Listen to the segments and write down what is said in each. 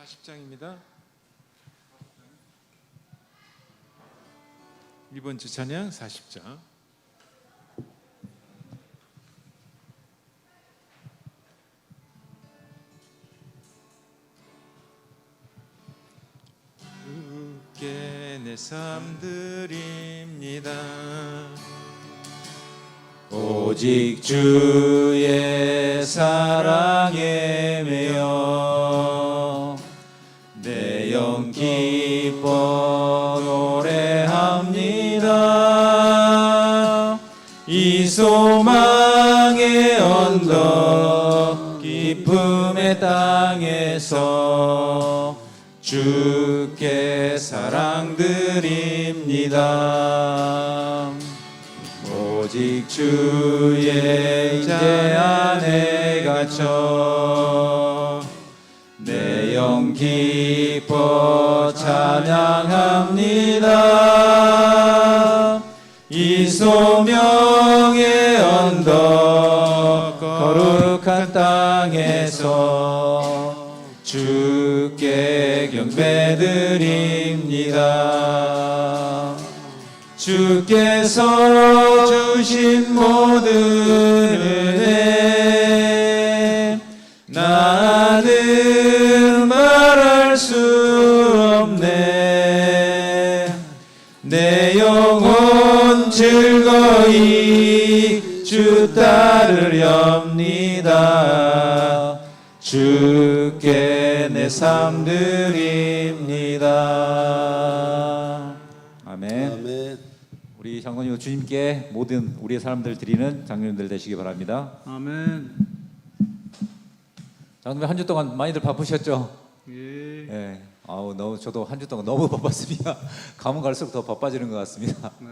40장입니다. 이번 주 찬양 40장. 주께 내 삶 드립니다. 오직 주의 사랑에 매여 내 영 기뻐 노래합니다. 이 소망의 언덕 기쁨의 땅에서 주께 사랑 드립니다. 오직 주의 임재 안에 갇혀 내 영 기뻐 찬양합니다. 이 소명의 언덕 거룩한 땅에서 주께 경배드립니다. 주께서 주신 모든 은혜 나는 말할 수 없네. 내 영혼 즐거이 주 따르렵니다. 주께 내 삶 드립니다. 아멘. 아멘. 우리 장로님 주님께 모든 우리의 사람들 드리는 장로님들 되시기 바랍니다. 아멘. 장로님 한 주 동안 많이들 바쁘셨죠? 예. 예. 저도 한 주 동안 너무 바빴습니다. 가면 갈수록 더 바빠지는 것 같습니다. 네.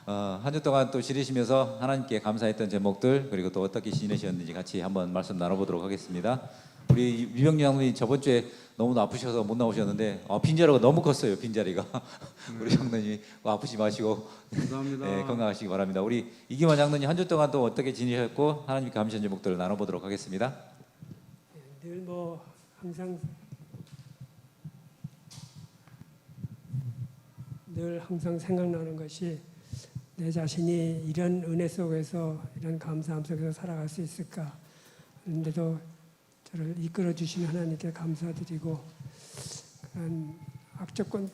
한 주 동안 또 지내시면서 하나님께 감사했던 제목들 그리고 또 어떻게 지내셨는지 같이 한번 말씀 나눠보도록 하겠습니다. 우리 유병규 장로님 저번 주에 너무 아프셔서 못 나오셨는데 빈자리가 너무 컸어요. 빈자리가 우리 장로님 아프지 마시고 감사합니다. 네, 건강하시기 바랍니다. 우리 이기만 장로님 한 주 동안 또 어떻게 지내셨고 하나님께 감사한 제목들을 나눠보도록 하겠습니다. 늘 항상 생각나는 것이 내 자신이 이런 은혜 속에서 이런 감사함 속에서 살아갈 수 있을까. 그런데도 저를 이끌어 주신 하나님께 감사드리고 그런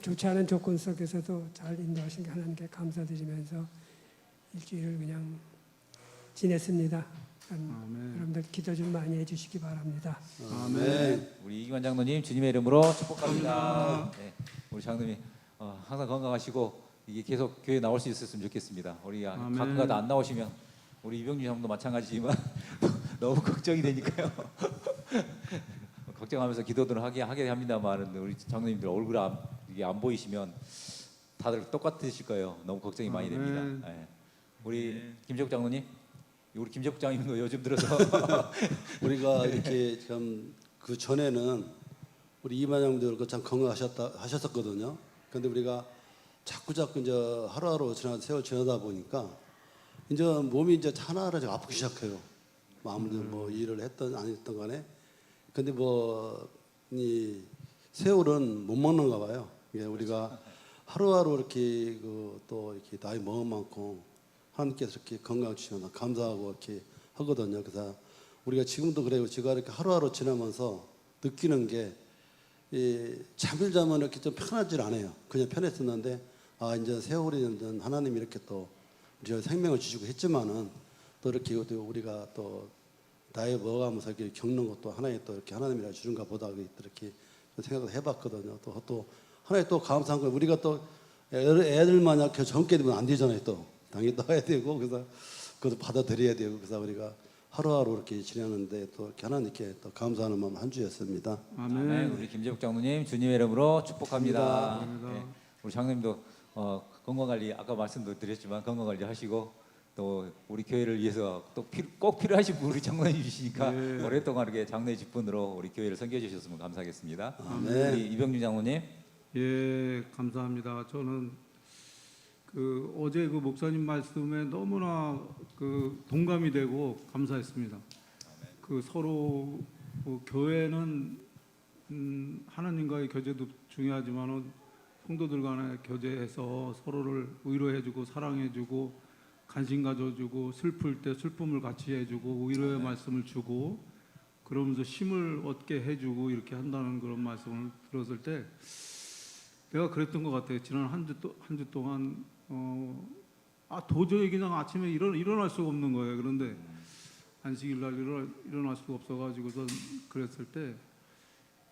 좋지 않은 조건 속에서도 잘 인도하신 하나님께 감사드리면서 일주일을 그냥 지냈습니다. 여러분들 기도 좀 많이 해주시기 바랍니다. 아멘. 우리 이기만 장로님 주님의 이름으로 축복합니다. 네, 우리 장로님 항상 건강하시고 이게 계속 교회 나올 수 있었으면 좋겠습니다. 우리 가끔가다 안 나오시면 우리 이병규 장로도 마찬가지지만 너무 걱정이 되니까요. 걱정하면서 기도들을 하게 합니다만 우리 장로님들 얼굴 이게 안 보이시면 다들 똑같으실 거예요. 너무 걱정이 많이 됩니다. 네. 우리 김재국 장로님, 우리 김재국 장님도 요즘 들어서 우리가 이렇게 참 그 전에는 우리 이만영도 참 건강하셨었거든요. 그런데 우리가 자꾸 이제 하루하루 세월 지나다 보니까 이제 몸이 이제 하나하나 아프기 시작해요. 아무래도 뭐 일을 했던 안 했던 간에. 근데 이 세월은 못 먹는가 봐요. 이게 우리가 하루하루 이렇게 또 이렇게 나이 먹은 만큼 하나님께서 이렇게 건강 주시면 감사하고 이렇게 하거든요. 그래서 우리가 지금도 그래요. 제가 이렇게 하루하루 지나면서 느끼는 게 잠을 자면 이렇게 좀 편하질 않아요. 그냥 편했었는데 이제 세월이 된 하나님이 이렇게 또 우리 생명을 주시고 했지만은 또 이렇게 우리가 또 나이 먹어가면서 이렇게 겪는 것도 하나의 또 이렇게 하나님이라 주는가 보다 이렇게 생각을 해봤거든요. 또 하나의 또 감사한 건 우리가 또 애들만 이렇게 젊게 되면 안 되잖아요. 또 당연히 떠야 되고 그래서 그것도 받아들여야 되고 그래서 우리가 하루하루 이렇게 지내는데 또 이렇게 하나님께 또 감사하는 마음 한 주였습니다. 아멘. 우리 김재국 장로님 주님의 이름으로 축복합니다. 감사합니다. 네, 우리 장로님도 건강관리 아까 말씀도 드렸지만 건강관리 하시고 또 우리 교회를 위해서 또 꼭 필요하신 우리 장로님이시니까 네. 오랫동안 이렇게 장로의 직분으로 우리 교회를 섬겨주셨으면 감사하겠습니다. 아멘. 우리 이병준 장로님. 예, 감사합니다. 저는 어제 목사님 말씀에 너무나 동감이 되고 감사했습니다. 서로 교회는 하나님과의 교제도 중요하지만은 성도들 간의 교제에서 서로를 위로해주고 사랑해주고 관심 가져주고 슬플 때 슬픔을 같이 해주고 위로의 말씀을 주고 그러면서 힘을 얻게 해주고 이렇게 한다는 그런 말씀을 들었을 때 내가 그랬던 것 같아요. 지난 한 주 동안 도저히 그냥 아침에 일어날 수가 없는 거예요. 그런데 안식일 날 일어날 수가 없어가지고서 그랬을 때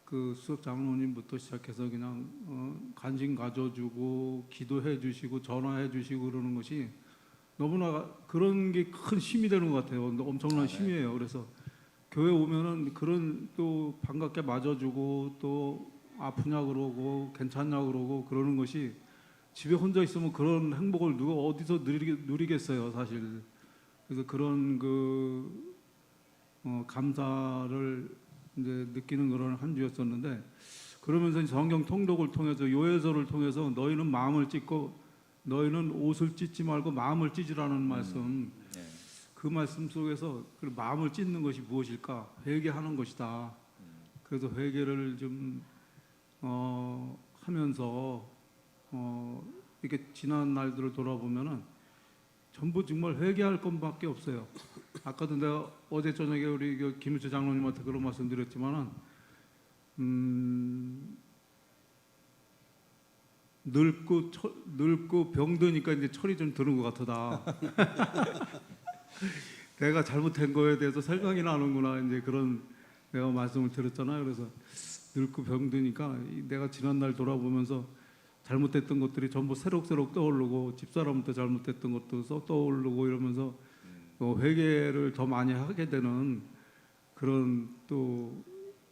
그 수석 장로님부터 시작해서 그냥 관심 가져주고 기도해 주시고 전화해 주시고 그러는 것이 너무나 그런 게 큰 힘이 되는 것 같아요. 엄청난 힘이에요. 그래서 교회 오면은 그런 또 반갑게 맞아주고 또 아프냐 그러고 괜찮냐 그러고 그러는 것이 집에 혼자 있으면 그런 행복을 누가 어디서 누리겠어요, 사실. 그래서 그런 감사를 이제 느끼는 그런 한 주였었는데 그러면서 성경 통독을 통해서 요해서를 통해서 너희는 마음을 찢고 너희는 옷을 찢지 말고 마음을 찢으라는 말씀. 네. 그 말씀 속에서 그 마음을 찢는 것이 무엇일까? 회개하는 것이다. 그래서 회개를 좀 하면서 이렇게 지난 날들을 돌아보면은 전부 정말 회개할 것밖에 없어요. 아까도 내가 어제 저녁에 우리 김우철 장로님한테 그런 말씀드렸지만은 늙고 병드니까 이제 철이 좀 드는 것 같다. 내가 잘못한 거에 대해서 생각이 나는구나. 이제 그런 내가 말씀을 드렸잖아요. 그래서 늙고 병드니까 내가 지난날 돌아보면서 잘못했던 것들이 전부 새록새록 떠오르고 집사람한테 잘못했던 것도 떠오르고 이러면서 회개를 더 많이 하게 되는 그런 또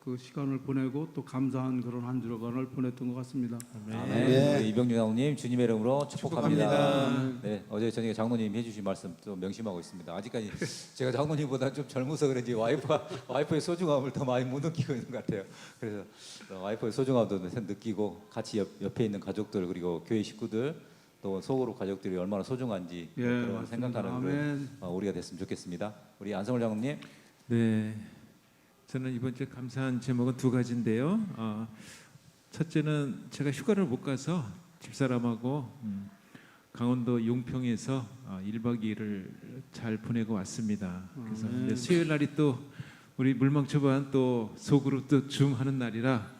그 시간을 보내고 또 감사한 그런 한 주간을 보냈던 것 같습니다. 아멘. 우리 이병준 장로님 주님의 이름으로 축복합니다. 축복합니다. 네, 어제 저녁에 장로님 해주신 말씀 또 명심하고 있습니다. 아직까지 제가 장로님보다 좀 젊어서 그런지 와이프의 소중함을 더 많이 못 느끼고 있는 것 같아요. 그래서 와이프의 소중함도 느끼고 같이 옆에 있는 가족들 그리고 교회 식구들 또 소그룹 가족들이 얼마나 소중한지 예, 그런 맞습니다. 생각하는 그런 우리가 됐으면 좋겠습니다. 우리 안성월 장로님. 네, 저는 이번 주에 감사한 제목은 두 가지인데요. 첫째는 제가 휴가를 못 가서 집사람하고 강원도 용평에서 1박 2일을 잘 보내고 왔습니다. 그래서 이제 수요일 날이 또 우리 물망초반 또 소그룹 또 줌하는 날이라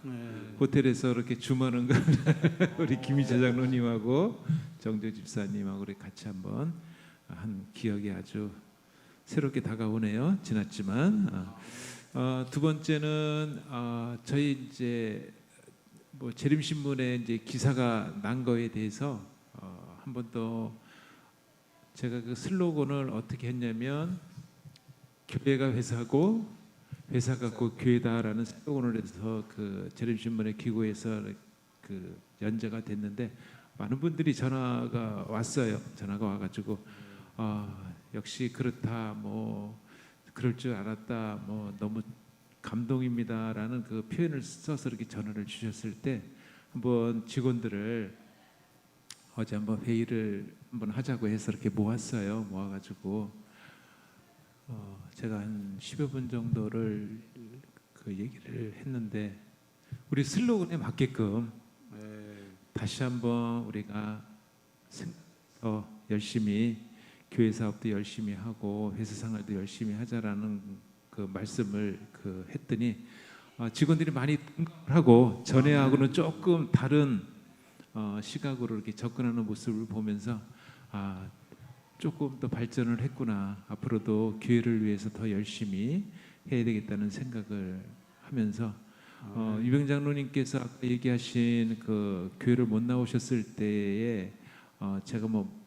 호텔에서 이렇게 줌하는 걸 우리 김희재 장로님하고 정재 집사님하고 우리 같이 한번 한 기억이 아주 새롭게 다가오네요. 지났지만 두 번째는 저희 이제 뭐 재림신문에 이제 기사가 난 거에 대해서 한 번 더 제가 그 슬로건을 어떻게 했냐면 교회가 회사고 회사가 곧 교회다라는 슬로건을 해서 그 재림신문에 기고해서 그 연재가 됐는데 많은 분들이 전화가 왔어요. 전화가 와가지고 역시 그렇다 뭐 그럴 줄 알았다 뭐 너무 감동입니다라는 그 표현을 써서 이렇게 전화를 주셨을 때 한번 직원들을 어제 한번 회의를 한번 하자고 해서 이렇게 모았어요. 모아가지고 제가 한 10여 분 정도를 그 얘기를 했는데 우리 슬로건에 맞게끔 다시 한번 우리가 더 열심히 교회 사업도 열심히 하고 회사 생활도 열심히 하자라는 그 말씀을 했더니 직원들이 많이 하고 전에하고는 조금 다른 시각으로 이렇게 접근하는 모습을 보면서 조금 더 발전을 했구나. 앞으로도 교회를 위해서 더 열심히 해야 되겠다는 생각을 하면서 유병 장로님께서 아까 얘기하신 그 교회를 못 나오셨을 때에 제가 뭐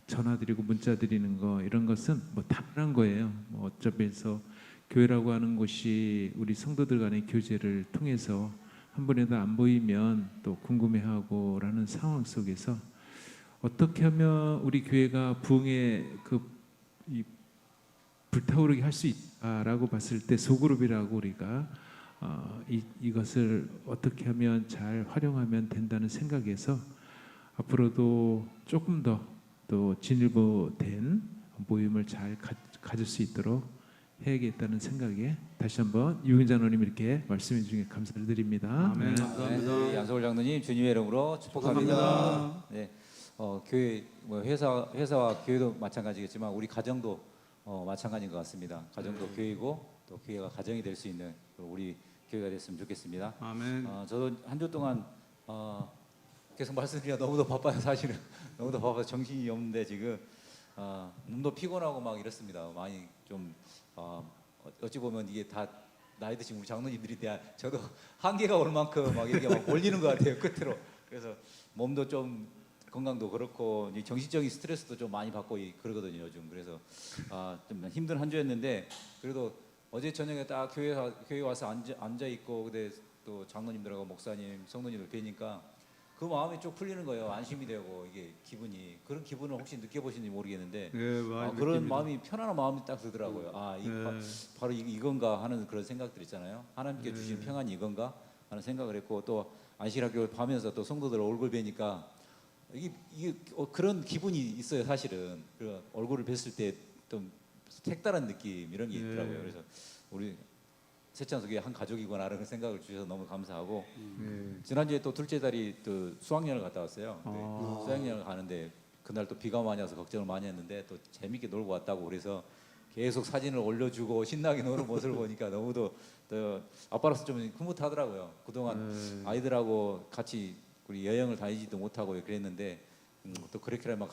전화드리고 문자 드리는 거 이런 것은 뭐 당연한 거예요. 뭐 어차피서 교회라고 하는 곳이 우리 성도들 간의 교제를 통해서 한 번에도 안 보이면 또 궁금해하고라는 상황 속에서 어떻게 하면 우리 교회가 부흥의 이 불타오르게 할 수 있다라고 봤을 때 소그룹이라고 우리가 이것을 어떻게 하면 잘 활용하면 된다는 생각에서 앞으로도 조금 더 또 진일보된 모임을 잘 가질 수 있도록 해야겠다는 생각에 다시 한번 유경 장로님 이렇게 말씀해 주신 게 감사를 드립니다. 아멘. 네. 감사합니다. 네, 양석월 장로님 주님의 이름으로 축복합니다. 네, 교회 뭐 회사와 교회도 마찬가지겠지만 우리 가정도 마찬가지인 것 같습니다. 가정도 교회고 또 교회가 가정이 될 수 있는 우리 교회가 됐으면 좋겠습니다. 아멘. 저도 한 주 동안 계속 말씀드리려 너무도 바빠요. 사실은 너무도 바빠서 정신이 없는데 지금 몸도 피곤하고 막 이렇습니다. 많이 좀 어찌 보면 이게 다 나이 드신 우리 장로님들이 대한 저도 한계가 올 만큼 막 이렇게 막 몰리는 것 같아요. 끝으로. 그래서 몸도 좀 건강도 그렇고 이 정신적인 스트레스도 좀 많이 받고 그러거든요. 요즘. 그래서 좀 힘든 한 주였는데 그래도 어제 저녁에 딱 교회 와서 앉아 있고 근데 또 장로님들하고 목사님, 성도님들 뵈니까 그 마음이 쭉 풀리는 거예요. 안심이 되고 이게 기분이 그런 기분을 혹시 느껴보시는지 모르겠는데 예, 많이 그런 느낍니다. 마음이 편안한 마음이 딱 들더라고요. 예. 바로 이건가 하는 그런 생각들 있잖아요. 하나님께 주신 평안이 이건가 하는 생각을 했고 또 안식학교를 가면서 또 성도들 얼굴 뵈니까 이게 그런 기분이 있어요. 사실은 그 얼굴을 뵀을 때 좀 색다른 느낌 이런 게 있더라고요. 그래서 우리 세찬석이 한 가족이구나 라는 생각을 주셔서 너무 감사하고 예. 지난주에 또 둘째 딸이 또 수학여행을 갔다 왔어요. 아. 수학여행을 가는데 그날 또 비가 많이 와서 걱정을 많이 했는데 또 재밌게 놀고 왔다고 그래서 계속 사진을 올려주고 신나게 노는 모습을 보니까 너무도 또 아빠로서 좀 흐뭇하더라고요. 그동안 아이들하고 같이 우리 여행을 다니지도 못하고 그랬는데 또 그렇게라만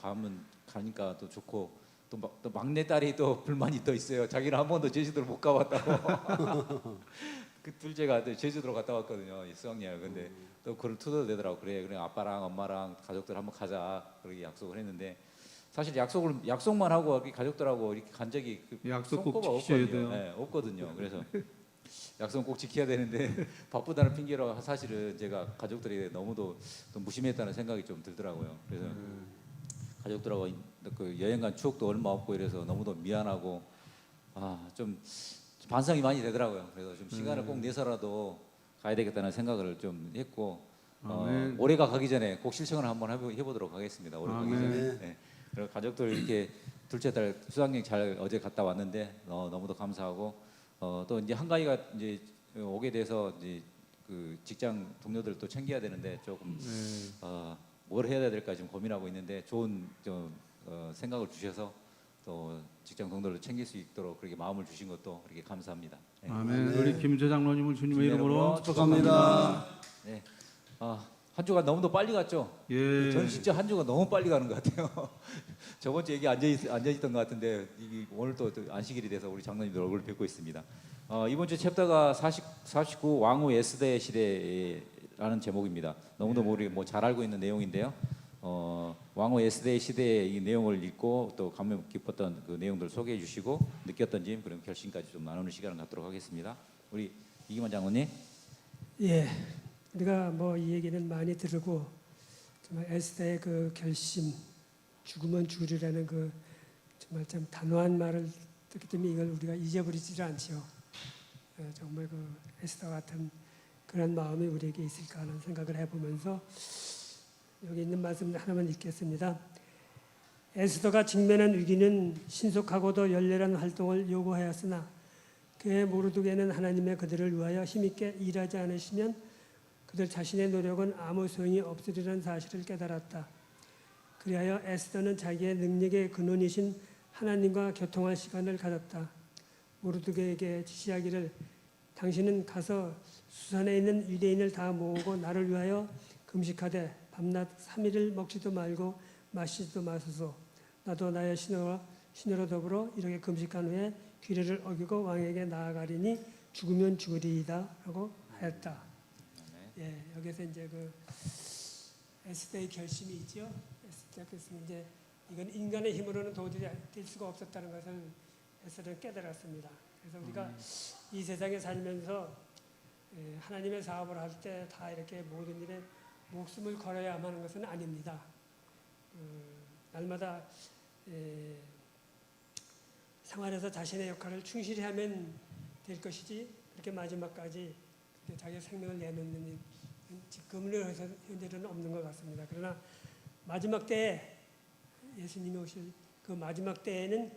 가니까 또 좋고 또 막내 딸이 또 불만이 또 있어요. 자기는 한 번도 제주도를 못 가봤다고. 그 둘째가 또 제주도로 갔다 왔거든요. 이 수학여행. 근데 또 그걸 투덜대더라고. 그래 아빠랑 엄마랑 가족들 한번 가자. 그렇게 약속을 했는데 사실 약속만 하고 가족들하고 이렇게 간 적이 약속 꼭 손꼽아 지키셔야 없거든요. 돼요. 네, 없거든요. 그래서 약속 꼭 지켜야 되는데 바쁘다는 핑계로 사실은 제가 가족들이 너무도 또 무심했다는 생각이 좀 들더라고요. 그래서 가족들하고 그 여행 간 추억도 얼마 없고 이래서 너무도 미안하고 좀 반성이 많이 되더라고요. 그래서 좀 시간을 꼭 내서라도 가야 되겠다는 생각을 좀 했고 아멘. 올해가 가기 전에 꼭 실천을 한번 해보도록 하겠습니다. 올해 가기 아멘. 전에. 네. 그리고 가족들 이렇게 둘째 딸 수학여행 잘 어제 갔다 왔는데 너무도 감사하고 또 이제 한가위가 이제 오게 돼서 이제 그 직장 동료들 또 챙겨야 되는데 조금 뭘 해야 될까 지금 고민하고 있는데 좋은 좀 생각을 주셔서 또 직장 동료를 챙길 수 있도록 그렇게 마음을 주신 것도 그렇게 감사합니다. 네. 아멘. 우리 김재 장로님을 주님의 이름으로 이름으로 축복합니다. 네. 한 주가 너무도 빨리 갔죠. 예. 저는 진짜 한 주가 너무 빨리 가는 것 같아요. 저번 주에 여기 앉아있던 것 같은데 오늘 또 안식일이 돼서 우리 장로님들 얼굴 뵙고 있습니다. 이번 주 챕터가 49 왕후 에스더의 시대라는 제목입니다. 너무도 우리 잘 알고 있는 내용인데요. 왕후 에스더의 시대의 이 내용을 읽고 또 감명 깊었던 그 내용들 소개해 주시고 느꼈던지 그런 결심까지 좀 나누는 시간을 갖도록 하겠습니다. 우리 이기만 장로님. 예, 우리가 뭐 이 얘기는 많이 들고 정말 에스더의 그 결심, 죽으면 죽으리라는 그 정말 참 단호한 말을 듣기 때문에 이걸 우리가 잊어버리지 않죠. 정말 그 에스더 같은 그런 마음이 우리에게 있을까 하는 생각을 해보면서 여기 있는 말씀 하나만 읽겠습니다. 에스더가 직면한 위기는 신속하고도 열렬한 활동을 요구하였으나 그의 모르드게는 하나님의 그들을 위하여 힘있게 일하지 않으시면 그들 자신의 노력은 아무 소용이 없으리라는 사실을 깨달았다. 그리하여 에스더는 자기의 능력의 근원이신 하나님과 교통할 시간을 가졌다. 모르드게에게 지시하기를 당신은 가서 수산에 있는 유대인을 다 모으고 나를 위하여 금식하되 밤낮 3일을 먹지도 말고 마시지도 마소서. 나도 나의 신녀로 더불어 이렇게 금식한 후에 규례를 어기고 왕에게 나아가리니 죽으면 죽으리이다 라고 하였다. 예, 여기서 이제 그 에스더의 결심이 있죠. 에스더의 결심이 이제 이건 인간의 힘으로는 도저히 될 수가 없었다는 것을 에스더는 깨달았습니다. 그래서 우리가 이 세상에 살면서 하나님의 사업을 할 때 다 이렇게 모든 일에 목숨을 걸어야만 하는 것은 아닙니다. 날마다 생활에서 자신의 역할을 충실히 하면 될 것이지 그렇게 마지막까지 자기 생명을 내놓는 지금으로 해서 현재로는 없는 것 같습니다. 그러나 마지막 때에 예수님이 오실 그 마지막 때에는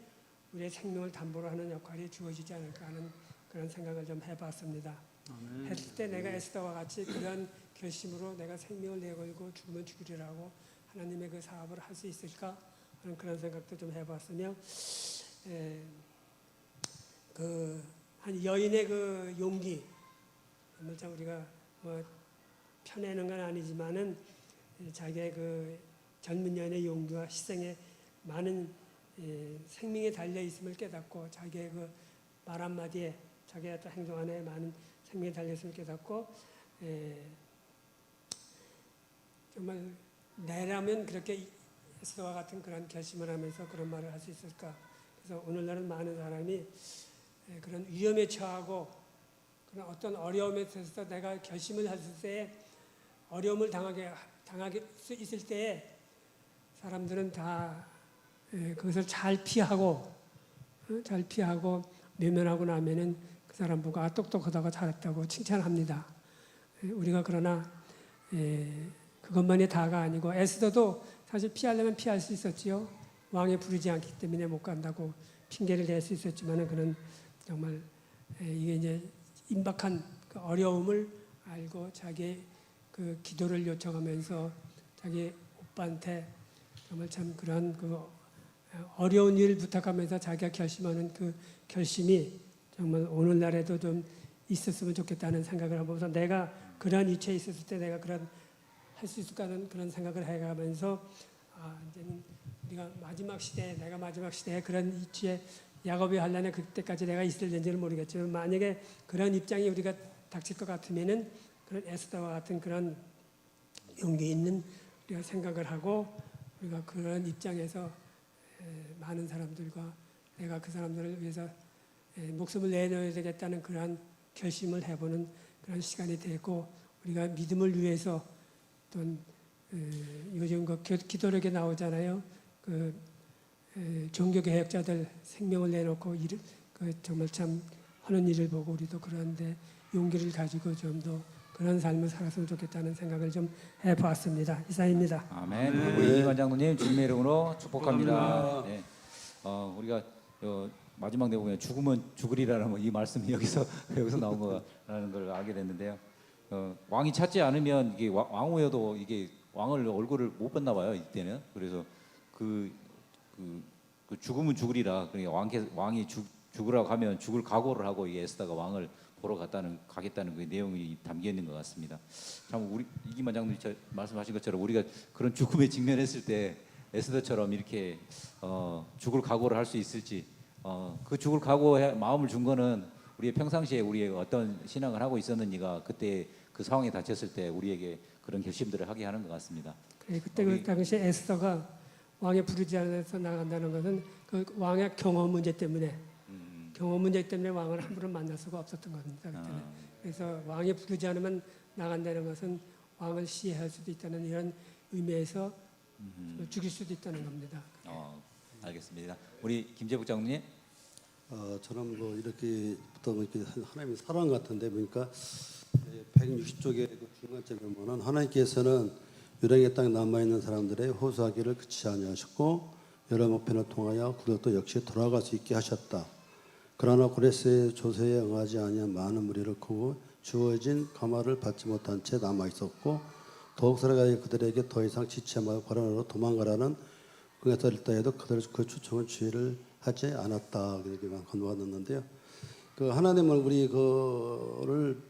우리의 생명을 담보로 하는 역할이 주어지지 않을까 하는 그런 생각을 좀 해봤습니다. 아멘. 했을 때 내가 에스더와 같이 그런 결심으로 내가 생명을 내걸고 죽으면 죽으리라고 하나님의 그 사업을 할 수 있을까 하는 그런 생각도 좀 해봤으며 한 여인의 그 용기, 참 우리가 뭐 펴내는 건 아니지만은 자기의 그 젊은 여인의 용기와 희생에 많은 생명이 달려 있음을 깨닫고 자기의 그 말 한마디에 자기의 어떤 행동 안에 많은 생명이 달려 있음을 깨닫고 정말 내라면 그렇게 에스더와 같은 그런 결심을 하면서 그런 말을 할 수 있을까. 그래서 오늘날은 많은 사람이 그런 위험에 처하고 그런 어떤 어려움에 있어서 내가 결심을 했을 때 어려움을 당하게 수 있을 때에 사람들은 다 그것을 잘 피하고 외면하고 나면은 그 사람 보고 똑똑하다고 잘했다고 칭찬합니다. 우리가 그러나 그것만이 다가 아니고 에스더도 사실 피하려면 피할 수 있었지요. 왕이 부르지 않기 때문에 못 간다고 핑계를 댈 수 있었지만은 그는 정말 이게 이제 임박한 그 어려움을 알고 자기의 그 기도를 요청하면서 자기 오빠한테 정말 참 그런 그 어려운 일 부탁하면서 자기가 결심하는 그 결심이 정말 오늘날에도 좀 있었으면 좋겠다는 생각을 하면서 내가 그런 위치에 있었을 때 내가 그런 할 수 있을까 하는 그런 생각을 해가면서 이제는 우리가 마지막 시대에 내가 마지막 시대에 그런 위치에 야곱이 하려면 그때까지 내가 있을는지는 모르겠지만 만약에 그런 입장이 우리가 닥칠 것 같으면은 그런 에스더와 같은 그런 용기 있는 우리가 생각을 하고 우리가 그런 입장에서 많은 사람들과 내가 그 사람들을 위해서 목숨을 내놓아야 되겠다는 그러한 결심을 해보는 그런 시간이 되고 우리가 믿음을 위해서 또 요즘 그 기도력에 나오잖아요. 그 종교 개혁자들 생명을 내놓고 정말 참 하는 일을 보고 우리도 그런데 용기를 가지고 좀 더 그런 삶을 살았으면 좋겠다는 생각을 좀 해보았습니다. 이상입니다. 아멘. 아멘. 우리 이관장 누님 주님의 이름으로 축복합니다. 축복합니다. 네. 우리가 마지막 내용에 죽으면 죽으리라는 이 말씀이 여기서 나온 거라는 걸 알게 됐는데요. 왕이 찾지 않으면 이게 왕후여도 이게 왕을 얼굴을 못 봤나 봐요 이때는. 그래서 그 죽으면 죽으리라. 그러니까 왕이 죽으라고 하면 죽을 각오를 하고 이 에스더가 왕을 보러 가겠다는 그 내용이 담겨 있는 것 같습니다. 참 우리 이기만 장로님 말씀하신 것처럼 우리가 그런 죽음에 직면했을 때 에스더처럼 이렇게 죽을 각오를 할 수 있을지 그 죽을 각오에 마음을 준 거는 우리의 평상시에 우리의 어떤 신앙을 하고 있었는지가 그때 그 상황에 닥쳤을 때 우리에게 그런 결심들을 하게 하는 것 같습니다. 그때 그 당시 에스더가 왕의 부르지 않아서 나간다는 것은 그 왕의 경험 문제 때문에 경험 문제 때문에 왕을 함부로 만날 수가 없었던 겁니다. 그때는. 그래서 왕이 부르지 않으면 나간다는 것은 왕을 시해할 수도 있다는 이런 의미에서 죽일 수도 있다는 겁니다. 알겠습니다. 우리 김재북 장로님. 저는 뭐 이렇게부터 이렇게 하나님의 사랑 같은데 보니까 160쪽의 그 중간쯤에 보면은 하나님께서는 유랑의 땅에 남아 있는 사람들의 호소하기를 그치지 아니하셨고 여러 목편을 통하여 그것도 역시 돌아갈 수 있게 하셨다. 그러나 고레스의 조세에 응하지 아니한 많은 무리를 크고 주어진 가마를 받지 못한 채 남아 있었고 더욱 살아가야 그들에게 더 이상 지체하여 바람으로 도망가라는 그에서 일다 해도 그들 그 추청은 주의를 하지 않았다. 이렇게만 건너왔는데요. 그 하나님을 우리 그를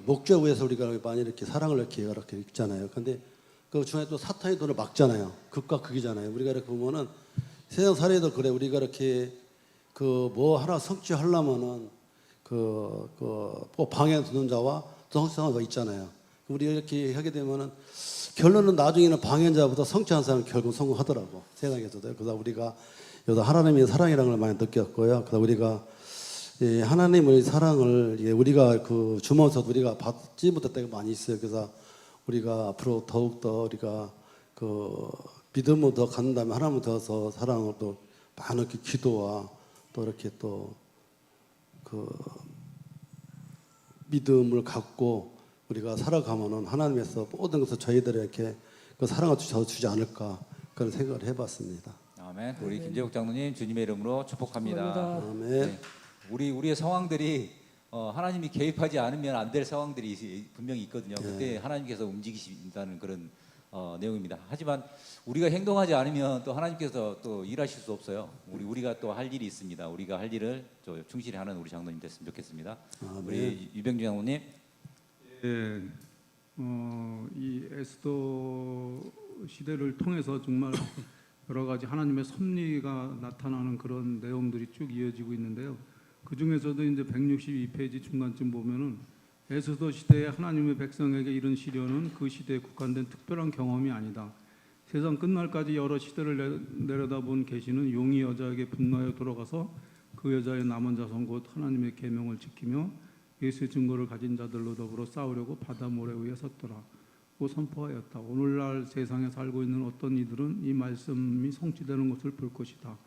목적 위해서 우리가 많이 이렇게 사랑을 이렇게 읽잖아요. 근데 그 중에 또 사탄이 돈을 막잖아요. 극과 극이잖아요. 우리가 이렇게 보면은 세상 사례도 그래. 우리가 이렇게 그 뭐 하나 성취하려면은 그 방해 두는 자와 성취하는 자 있잖아요. 우리가 이렇게 하게 되면은 결론은 나중에는 방해자보다 성취한 사람은 결국 성공하더라고. 세상에서도. 그래서 우리가 여기서 하나님의 사랑이라는 걸 많이 느꼈고요. 그래서 우리가 하나님의 사랑을 우리가 그 주면서도 우리가 받지 못할 때가 많이 있어요. 그래서 우리가 앞으로 더욱더 우리가 그 믿음으로 더 간다면 하나님을 더서 사랑을 또 많은 이렇게 기도와 또 이렇게 또 그 믿음을 갖고 우리가 살아가면은 하나님께서 모든 것을 저희들에게 그 사랑을 주지 않을까 그런 생각을 해봤습니다. 아멘. 아멘. 우리 아멘. 김재욱 장로님 주님의 이름으로 축복합니다. 축복합니다. 아멘. 네. 우리의 상황들이 하나님이 개입하지 않으면 안 될 상황들이 분명히 있거든요. 그때 하나님께서 움직이신다는 그런 내용입니다. 하지만 우리가 행동하지 않으면 또 하나님께서 또 일하실 수 없어요. 우리가 또 할 일이 있습니다. 우리가 할 일을 좀 충실히 하는 우리 장로님 됐으면 좋겠습니다. 아멘. 우리 유병주 장로님. 예, 이 에스더 시대를 통해서 정말 여러 가지 하나님의 섭리가 나타나는 그런 내용들이 쭉 이어지고 있는데요. 그 중에서도 이제 162페이지 중간쯤 보면은 에스더 시대에 하나님의 백성에게 이른 시련은 그 시대에 국한된 특별한 경험이 아니다. 세상 끝날까지 여러 시대를 내려다본 계시는 용이 여자에게 분노하여 돌아가서 그 여자의 남은 자손 곧 하나님의 계명을 지키며 예수의 증거를 가진 자들로 더불어 싸우려고 바다 모래 위에 섰더라고 선포하였다. 오늘날 세상에 살고 있는 어떤 이들은 이 말씀이 성취되는 것을 볼 것이다.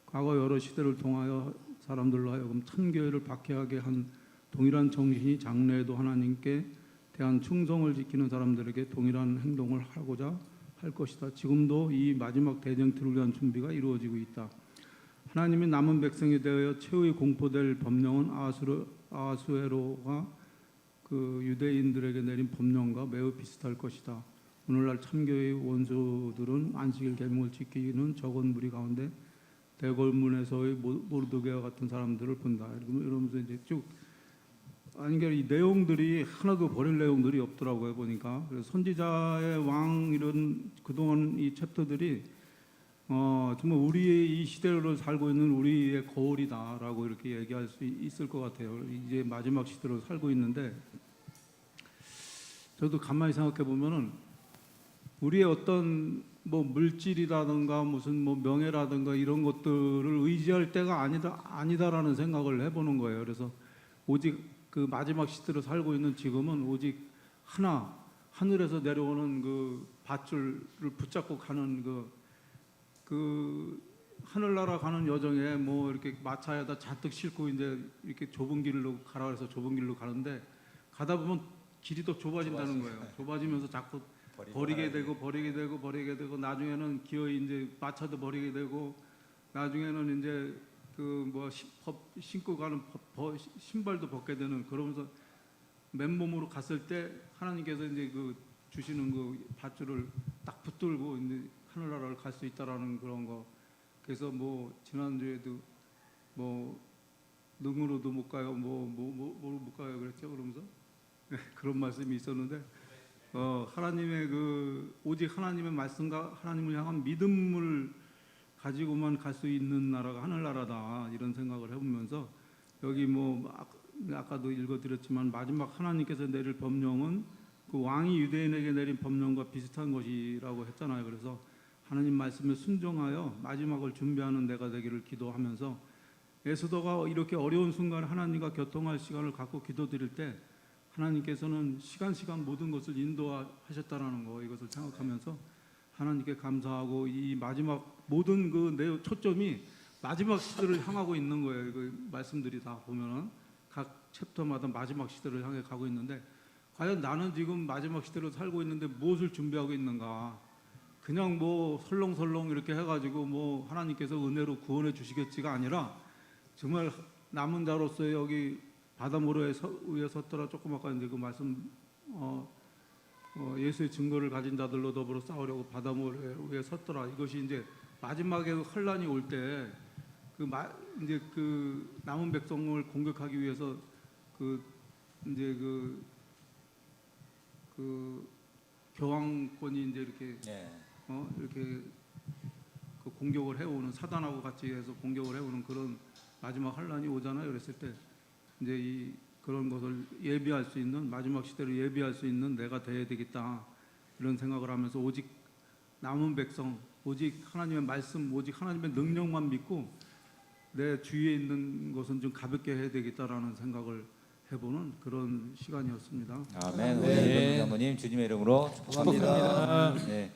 과거 여러 시대를 통하여 사람들로 하여금 참교회를 박해하게 한 동일한 정신이 장래에도 하나님께 대한 충성을 지키는 사람들에게 동일한 행동을 하고자 할 것이다. 지금도 이 마지막 대쟁투를 위한 준비가 이루어지고 있다. 하나님이 남은 백성에 대하여 최후의 공포될 법령은 아하수에로가 그 유대인들에게 내린 법령과 매우 비슷할 것이다. 오늘날 참교회의 원수들은 안식일 계명을 지키는 적은 무리 가운데 대궐문에서의 모르드게와 같은 사람들을 본다. 이러면서 이제 쭉 아니 이 내용들이 하나도 버릴 내용들이 없더라고요 보니까. 그래서 선지자의 왕 이런 그동안 이 챕터들이 정말 우리의 이 시대를 살고 있는 우리의 거울이다라고 이렇게 얘기할 수 있을 것 같아요. 이제 마지막 시대로 살고 있는데 저도 가만히 생각해 보면은 우리의 어떤 뭐 물질이라든가 무슨 뭐 명예라든가 이런 것들을 의지할 때가 아니다라는 생각을 해보는 거예요. 그래서 오직 그 마지막 시대로 살고 있는 지금은 오직 하나 하늘에서 내려오는 그 밧줄을 붙잡고 가는 그 하늘나라 가는 여정에 뭐 이렇게 마차에다 잔뜩 싣고 이제 이렇게 좁은 길로 가라 그래서 좁은 길로 가는데 가다 보면 길이 더 좁아진다는 거예요. 좁아지면서 자꾸 버리게 되고 나중에는 기어이 이제 마차도 버리게 되고 나중에는 이제 그 뭐 신고 가는 신발도 벗게 되는 그러면서 맨몸으로 갔을 때 하나님께서 이제 그 주시는 그 밧줄을 딱 붙들고 이제 하늘나라를 갈 수 있다라는 그런 거. 그래서 뭐 지난주에도 뭐 능으로도 못 가요, 못 가요 그랬죠. 그러면서 그런 말씀이 있었는데 하나님의 그 오직 하나님의 말씀과 하나님을 향한 믿음을 가지고만 갈 수 있는 나라가 하늘나라다 이런 생각을 해보면서 여기 뭐 아까도 읽어드렸지만 마지막 하나님께서 내릴 법령은 그 왕이 유대인에게 내린 법령과 비슷한 것이라고 했잖아요. 그래서 하나님 말씀에 순종하여 마지막을 준비하는 내가 되기를 기도하면서 에스더가 이렇게 어려운 순간 하나님과 교통할 시간을 갖고 기도드릴 때 하나님께서는 시간 모든 것을 인도하셨다라는 거 이것을 생각하면서 하나님께 감사하고 이 마지막 모든 그 내용 초점이 마지막 시대를 향하고 있는 거예요. 그 말씀들이 다 보면은 각 챕터마다 마지막 시대를 향해 가고 있는데 과연 나는 지금 마지막 시대로 살고 있는데 무엇을 준비하고 있는가? 그냥 뭐 설렁설렁 이렇게 해가지고 뭐 하나님께서 은혜로 구원해 주시겠지가 아니라 정말 남은 자로서의 여기 바다 모래 위에 섰더라 조금 아까 이제 그 말씀 예수의 증거를 가진 자들로 더불어 싸우려고 바다 모래 위에 섰더라. 이것이 이제 마지막에 환란이 올 때 이제 그 남은 백성을 공격하기 위해서 이제 그 교황권이 이제 이렇게 이렇게 그 공격을 해오는 사단하고 같이 해서 공격을 해오는 그런 마지막 환란이 오잖아요. 그랬을 때 이제 그런 것을 예비할 수 있는 마지막 시대를 예비할 수 있는 내가 돼야 되겠다 이런 생각을 하면서 오직 남은 백성 오직 하나님의 말씀 오직 하나님의 능력만 믿고 내 주위에 있는 것은 좀 가볍게 해야 되겠다라는 생각을 해보는 그런 시간이었습니다. 아멘. 우리 네. 장로님 주님의 이름으로 축복합니다. 네,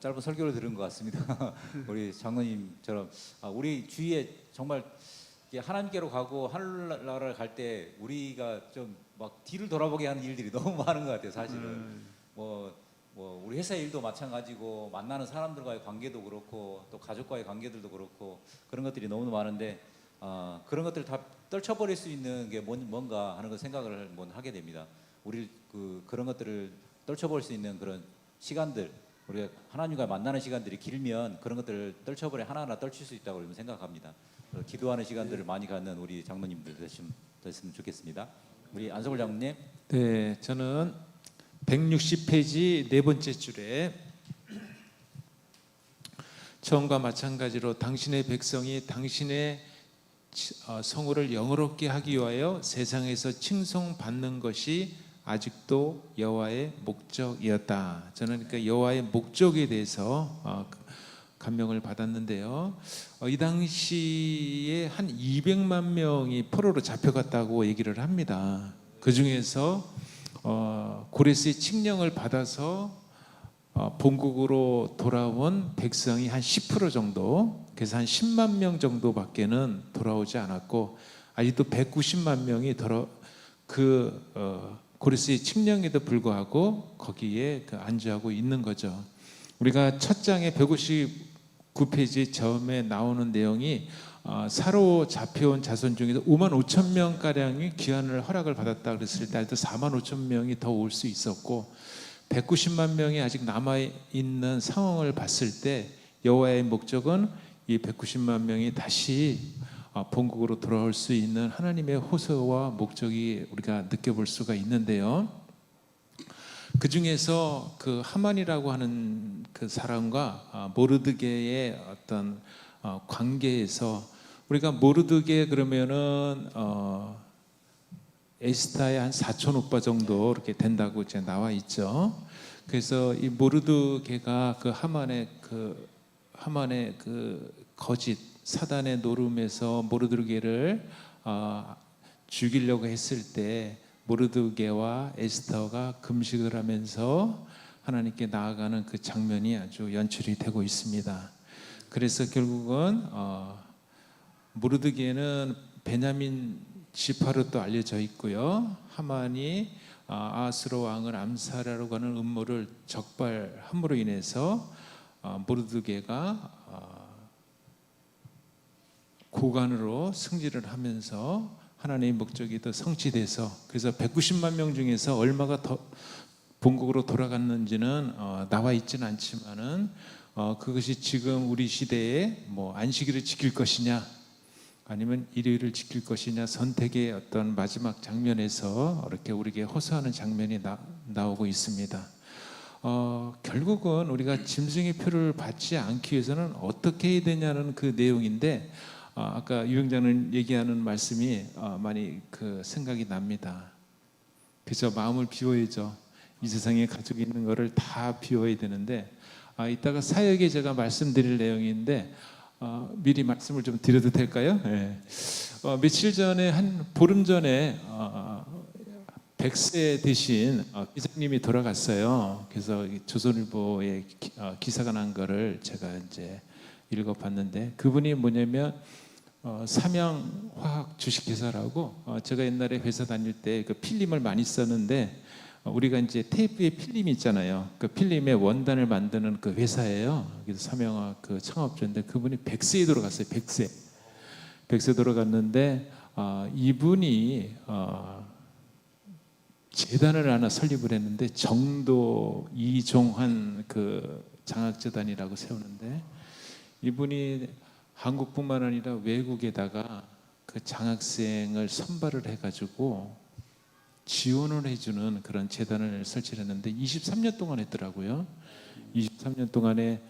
짧은 설교를 들은 것 같습니다. 우리 장로님처럼 우리 주위에 정말 하나님께로 가고 하늘나라를 갈 때 우리가 좀 막 뒤를 돌아보게 하는 일들이 너무 많은 것 같아요. 사실은 뭐 뭐 우리 회사 일도 마찬가지고 만나는 사람들과의 관계도 그렇고 또 가족과의 관계들도 그렇고 그런 것들이 너무 많은데 그런 것들을 다 떨쳐버릴 수 있는 게 뭔가 하는 걸 생각을 하게 됩니다. 우리 그런 것들을 떨쳐버릴 수 있는 그런 시간들, 우리가 하나님과 만나는 시간들이 길면 그런 것들을 떨쳐버려 하나하나 떨칠 수 있다고 생각합니다. 기도하는 시간들을 많이 갖는 우리 장로님들 됐으면 좋겠습니다. 우리 안석월 장로님. 네, 저는 160페이지 네 번째 줄에 처음과 마찬가지로 당신의 백성이 당신의 성호를 영어롭게 하기 위하여 세상에서 칭송받는 것이 아직도 여호와의 목적이었다. 저는 그 여호와의 목적에 대해서 감명을 받았는데요. 이 당시에 한 200만 명이 포로로 잡혀갔다고 얘기를 합니다. 그 중에서 고레스의 칙령을 받아서 본국으로 돌아온 백성이 한 10% 정도, 그래서 한 10만 명 정도밖에는 돌아오지 않았고 아직도 190만 명이 고레스의 칙령에도 불구하고 거기에 안주하고 있는 거죠. 우리가 첫 장에 159페이지 처음에 나오는 내용이 사로잡혀온 자손 중에서 5만 5천 명 가량이 귀환을 허락을 받았다 그랬을 때 아직도 4만 5천 명이 더 올 수 있었고 190만 명이 아직 남아 있는 상황을 봤을 때 여호와의 목적은 이 190만 명이 다시 본국으로 돌아올 수 있는 하나님의 호소와 목적이 우리가 느껴볼 수가 있는데요. 그 중에서 그 하만이라고 하는 그 사람과 모르드게의 어떤 관계에서 우리가 모르드게 그러면은 에스타의 한 사촌 오빠 정도 이렇게 된다고 이제 나와 있죠. 그래서 이 모르드게가 그 하만의 그 거짓 사단의 노름에서 모르드게를 죽이려고 했을 때 모르드게와 에스더가 금식을 하면서 하나님께 나아가는 그 장면이 아주 연출이 되고 있습니다. 그래서 결국은 모르드게는 베냐민 지파로 또 알려져 있고요. 하만이 아하스로 왕을 암살하려고 하는 음모를 적발함으로 인해서 모르드게가 고관으로 승진을 하면서 하나님의 목적이 더 성취돼서 그래서 190만 명 중에서 얼마가 더 본국으로 돌아갔는지는 나와 있지는 않지만은 그것이 지금 우리 시대에 뭐 안식일을 지킬 것이냐 아니면 일요일을 지킬 것이냐 선택의 어떤 마지막 장면에서 이렇게 우리에게 호소하는 장면이 나오고 있습니다. 결국은 우리가 짐승의 표를 받지 않기 위해서는 어떻게 해야 되냐는 그 내용인데 아까 유영장은 얘기하는 말씀이 많이 그 생각이 납니다. 그래서 마음을 비워야죠. 이 세상에 가지고 있는 거를 다 비워야 되는데 이따가 사역에 제가 말씀드릴 내용인데 미리 말씀을 좀 드려도 될까요? 네. 며칠 전에 한 보름 전에 100세 되신 기자님이 돌아갔어요. 그래서 조선일보에 기사가 난 거를 제가 이제 읽어봤는데 그분이 뭐냐면 삼양화학 주식회사라고 제가 옛날에 회사 다닐 때 그 필름을 많이 썼는데 우리가 이제 테이프에 필름이 있잖아요. 그 필름의 원단을 만드는 그 회사예요. 그래서 삼양화학 그 창업주인데 그분이 100세에 돌아갔어요. 100세 돌아갔는데 이분이 재단을 하나 설립을 했는데 정도 이종환 그 장학재단이라고 세우는데 이분이 한국뿐만 아니라 외국에다가 그 장학생을 선발을 해가지고 지원을 해주는 그런 재단을 설치했는데 23년 동안 했더라고요. 23년 동안에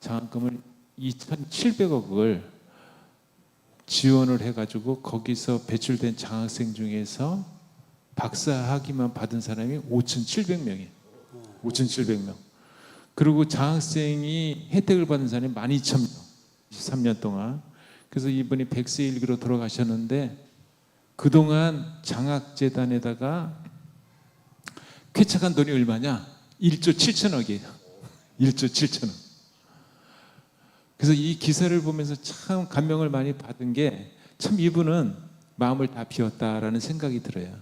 장학금을 2,700억을 지원을 해가지고 거기서 배출된 장학생 중에서 박사학위만 받은 사람이 5,700명이에요. 5,700명. 그리고 장학생이 혜택을 받은 사람이 12,000명. 23년 동안. 그래서 이분이 100세 일기로 돌아가셨는데 그동안 장학재단에다가 쾌척한 돈이 얼마냐? 1조 7천억이에요. 1조 7천억. 그래서 이 기사를 보면서 참 감명을 많이 받은 게 참 이분은 마음을 다 비웠다라는 생각이 들어요.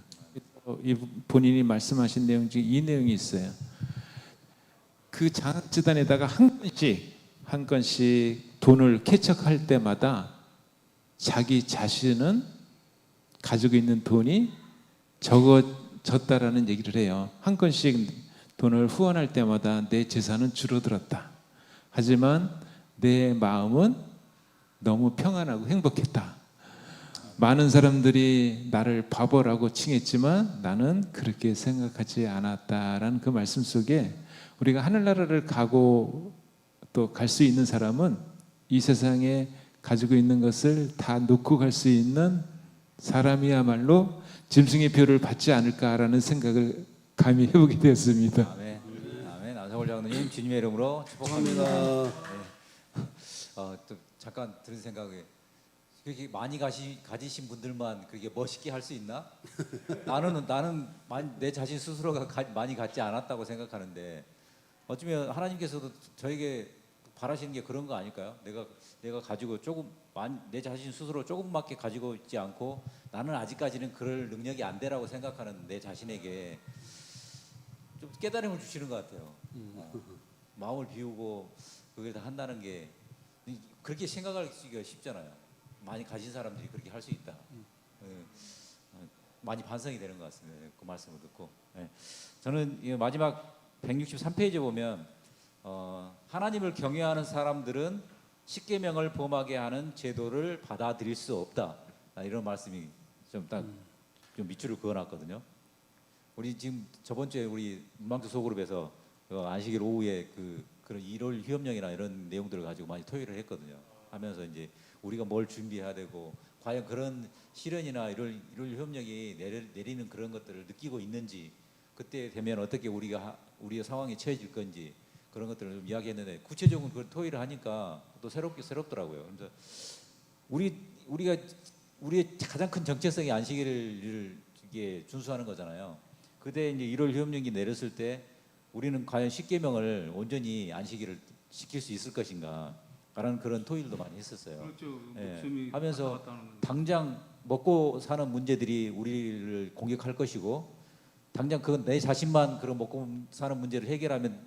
본인이 말씀하신 내용 중에 이 내용이 있어요. 그 장학재단에다가 한 건씩 돈을 캐척할 때마다 자기 자신은 가지고 있는 돈이 적어졌다라는 얘기를 해요. 한 건씩 돈을 후원할 때마다 내 재산은 줄어들었다. 하지만 내 마음은 너무 평안하고 행복했다. 많은 사람들이 나를 바보라고 칭했지만 나는 그렇게 생각하지 않았다라는 그 말씀 속에 우리가 하늘나라를 가고 또 갈 수 있는 사람은 이 세상에 가지고 있는 것을 다 놓고 갈 수 있는 사람이야말로 짐승의 표를 받지 않을까라는 생각을 감히 해보게 되었습니다. 아멘. 아멘. 안성월 장로님 주님의 이름으로 축복합니다. 감사합니다. 또 잠깐 들은 생각이 그렇게 많이 가지신 분들만 그렇게 멋있게 할 수 있나? 나는 내 자신 스스로가 많이 갖지 않았다고 생각하는데 어쩌면 하나님께서도 저에게 바라시는 게 그런 거 아닐까요? 내가 가지고 내 자신 스스로 조금밖에 가지고 있지 않고 나는 아직까지는 그럴 능력이 안 되라고 생각하는 내 자신에게 좀 깨달음을 주시는 것 같아요. 마음을 비우고 그걸 다 한다는 게 그렇게 생각하기가 쉽잖아요. 많이 가진 사람들이 그렇게 할 수 있다. 많이 반성이 되는 것 같습니다. 그 말씀을 듣고 저는 이 마지막 163페이지에 보면 하나님을 경외하는 사람들은 십계명을 범하게 하는 제도를 받아들일 수 없다. 이런 말씀이 좀 밑줄을 그어놨거든요. 우리 지금 저번 주에 우리 문방구 소그룹에서 안식일 오후에 그런 일월 휴업령이나 이런 내용들을 가지고 많이 토의를 했거든요. 하면서 이제 우리가 뭘 준비해야 되고 과연 그런 실현이나 일월 휴업령이 내리는 그런 것들을 느끼고 있는지 그때 되면 어떻게 우리의 상황이 처해질 건지 그런 것들을 좀 이야기했는데 구체적으로 그걸 토의를 하니까 또 새롭더라고요. 그래서 우리가 우리의 가장 큰 정체성이 안식일을 이게 준수하는 거잖아요. 그때 이제 1월 휴업령이 내렸을 때 우리는 과연 십계명을 온전히 안식일을 지킬 수 있을 것인가? 라는 그런 토의도 많이 했었어요. 그렇죠. 예, 목숨이 하면서 왔다 갔다 하는 거죠. 당장 먹고 사는 문제들이 우리를 공격할 것이고 당장 내 자신만 그런 먹고 사는 문제를 해결하면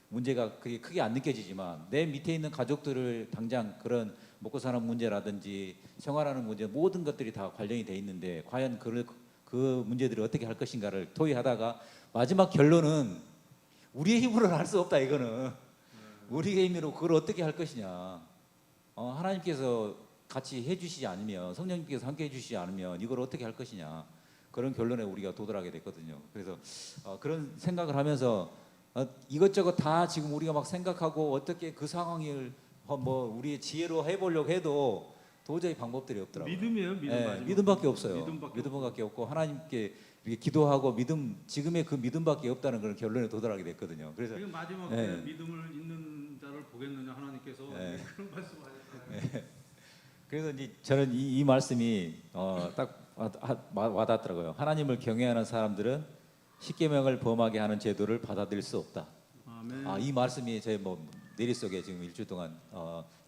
문제가 그게 크게 안 느껴지지만 내 밑에 있는 가족들을 당장 그런 먹고 사는 문제라든지 생활하는 문제 모든 것들이 다 관련이 돼 있는데 과연 그 문제들을 어떻게 할 것인가를 토의하다가 마지막 결론은 우리의 힘으로는 할 수 없다. 이거는 우리의 힘으로 그걸 어떻게 할 것이냐. 하나님께서 같이 해주시지 않으면 성령님께서 함께 해주시지 않으면 이걸 어떻게 할 것이냐. 그런 결론에 우리가 도달하게 됐거든요. 그래서 그런 생각을 하면서 이것저것 다 지금 우리가 막 생각하고 어떻게 그 상황을 우리의 지혜로 해보려고 해도 도저히 방법들이 없더라고요. 믿음이에요. 믿음. 예, 마지막. 믿음밖에 없어요. 믿음밖에 믿음밖에 없고 하나님께 이렇게 기도하고 지금의 그 믿음밖에 없다는 그런 결론에 도달하게 됐거든요. 그래서 지금 마지막 예. 때 믿음을 있는 자를 보겠느냐 하나님께서 예. 그런 말씀하셨어요. 그래서 이제 저는 이 말씀이 딱 와닿더라고요. 하나님을 경외하는 사람들은 십계명을 범하게 하는 제도를 받아들일 수 없다. 아멘. 이 말씀이 제 내리 속에 지금 일주일 동안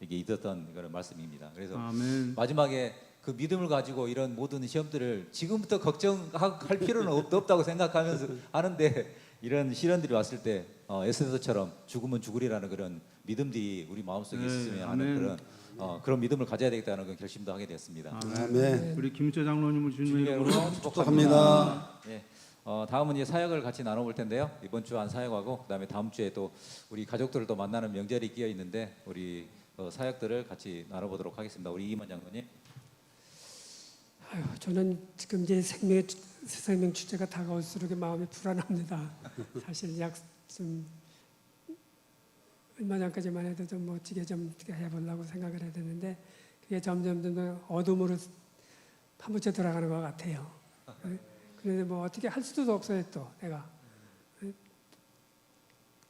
이게 있었던 그런 말씀입니다. 그래서 아멘. 마지막에 그 믿음을 가지고 이런 모든 시험들을 지금부터 걱정할 필요는 없다고 생각하면서 하는데 이런 시련들이 왔을 때 에스더처럼 죽으면 죽으리라는 그런 믿음들이 우리 마음속에 네, 있으면 아멘. 하는 그런 믿음을 가져야 되겠다는 그런 결심도 하게 됐습니다. 아멘. 우리 김희철 장로님을 주님의 주님의 이름으로 이름으로 축복합니다. 네. 다음은 이제 사역을 같이 나눠볼 텐데요. 이번 주 한 사역하고 그다음에 다음 주에 또 우리 가족들을 또 만나는 명절이 끼어 있는데 우리 사역들을 같이 나눠보도록 하겠습니다. 우리 이만 장로님. 저는 지금 이제 생명 축제가 다가올수록 마음이 불안합니다. 사실 좀 얼마 전까지만 해도 좀 멋지게 좀 해보려고 생각을 해야 되는데 그게 점점 어둠으로 파묻혀 들어가는 것 같아요. 그런데 어떻게 할 수도 없어요. 또 내가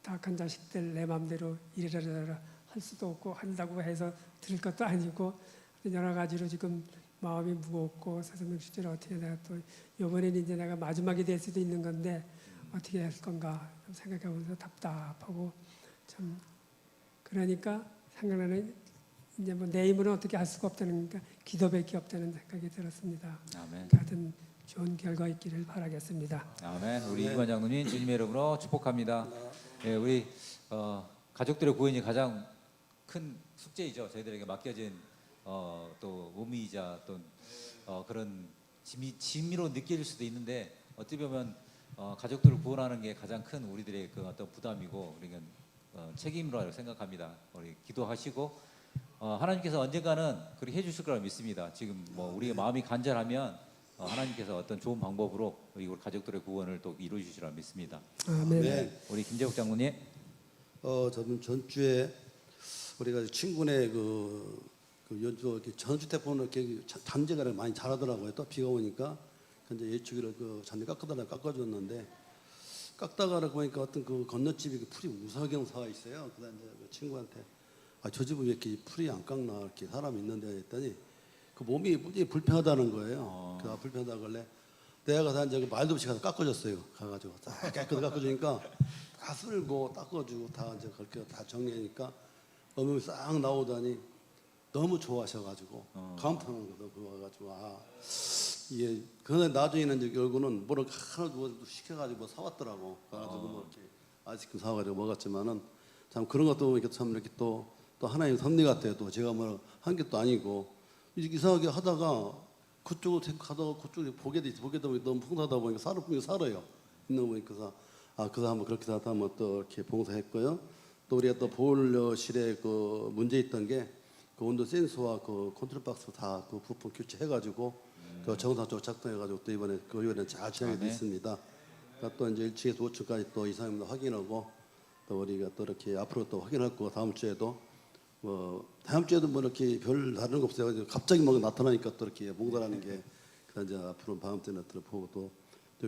다악한 자식들 내 마음대로 이래라 할 수도 없고 한다고 해서 들을 것도 아니고 여러 가지로 지금 마음이 무겁고 생명 축제를 어떻게 내가 또 이번에는 이제 내가 마지막이 될 수도 있는 건데 어떻게 할 건가 좀 생각해보면서 답답하고 참 그러니까 생각나는 이제 내 힘으로는 어떻게 할 수가 없다는 기도밖에 없다는 생각이 들었습니다. 아멘. 하여튼 좋은 결과 있기를 바라겠습니다. 아멘. 우리 이관 장로님 주님의 이름으로 축복합니다. 예, 우리 가족들의 구원이 가장 큰 숙제이죠. 저희들에게 맡겨진 또 의미이자 또 그런 짐으로 느낄 수도 있는데 어떻게 보면 가족들을 구원하는 게 가장 큰 우리들의 그 어떤 부담이고 우리가 책임으로 생각합니다. 우리 기도하시고 하나님께서 언젠가는 그렇게 해주실 거라 믿습니다. 지금 뭐 우리의 마음이 간절하면 하나님께서 어떤 좋은 방법으로 우리 가족들의 구원을 또 이루어 주시라 믿습니다. 아멘. 네. 우리 김재욱 장로님. 저는 전주에 우리가 친구네 연주 전주택 보는 이렇게 잠재가를 많이 잘하더라고요. 또 비가 오니까 근데 예초기를 잔디 깎아달라고 깎아줬는데 깎다가 보니까 어떤 그 건너집이 풀이 우사경사가 있어요. 그다음 이제 그 친구한테 저 집은 왜 이렇게 풀이 안 깎나 이렇게 사람이 있는데 했더니 그 몸이 무지 불편하다는 거예요. 그래서 불편하다 그래. 내가 가서 이제 말도 없이 가서 깎아줬어요. 가가지고 딱 깨끗하게 깎아주니까 다 쓸고 닦아주고 다 이제 그렇게 다 정리하니까 어머니 싹 나오더니 너무 좋아하셔가지고 감탄한 거도 그거 가지고 이게 그런데 나중에는 이제 결국은 뭐를 하나 뭐 시켜가지고 사왔더라고. 그래가지고 뭐 이렇게 아이스크림 사와가지고 먹었지만은 참 그런 것도 이렇게 참 이렇게 또 하나님 섭리 같아요. 또 제가 뭐 한 게 또 아니고 이상하게 하다가 그쪽으로 가다가 그쪽에 보게 되면 너무 풍성하다 보니까 살아요. 있는 거 보니까 그래서 한번 그렇게 하다 한번 또 이렇게 봉사했고요. 또 우리가 또 보일러실에 그 문제 있던 게 그 온도 센서와 그 컨트롤 박스 다 그 부품 교체해가지고 그 정상적으로 작동해가지고 또 이번에 잘 진행이 됐습니다. 그러니까 또 이제 1층에서 5층까지 또 이상입니다 확인하고 또 우리가 또 이렇게 앞으로 또 확인할 거고 다음 주에도 뭐 이렇게 별 다른 거 없어요. 갑자기 뭐 나타나니까 또 이렇게 봉사하는 게 그다음 이제 앞으로 다음 때는 또 보고 또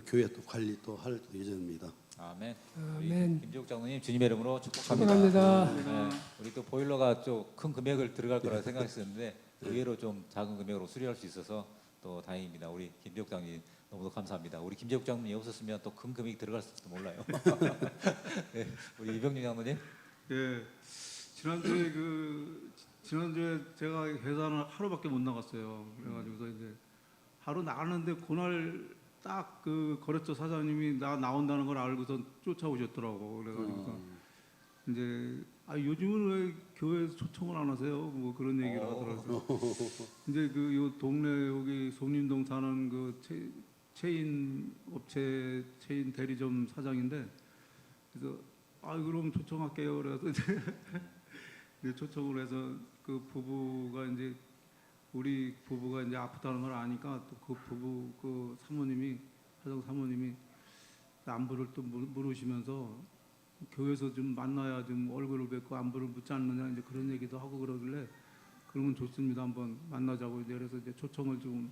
교회 또 관리 또 할 예정입니다. 아멘. 아멘. 우리 김재욱 장로님 주님의 이름으로 축복합니다. 축복합니다. 네, 우리 또 보일러가 좀 큰 금액을 들어갈 거라 생각했었는데 의외로 좀 작은 금액으로 수리할 수 있어서 또 다행입니다. 우리 김재욱 장로님 너무도 감사합니다. 우리 김재욱 장로님 없었으면 또 큰 금액이 들어갔을지도 몰라요. 네, 우리 이병준 장로님. 예. 지난주에 제가 회사는 하루밖에 못 나갔어요. 그래가지고서 이제 하루 나갔는데 그날 딱 그 거래처 사장님이 나 나온다는 걸 알고서 쫓아오셨더라고. 그래가지고 이제 요즘은 왜 교회에서 초청을 안 하세요? 뭐 그런 얘기를 하더라고요. 이제 그 요 동네 여기 송림동 사는 그 체인 업체 체인 대리점 사장인데 그래서 그럼 초청할게요. 그래서 이제 초청을 해서 그 부부가 이제 우리 부부가 이제 아프다는 걸 아니까 또 그 부부 그 사모님이 사장 사모님이 안부를 또 물으시면서 교회에서 좀 만나야 좀 얼굴을 뵙고 안부를 묻지 않느냐 이제 그런 얘기도 하고 그러길래 그러면 좋습니다. 한번 만나자고 이제 그래서 이제 초청을 좀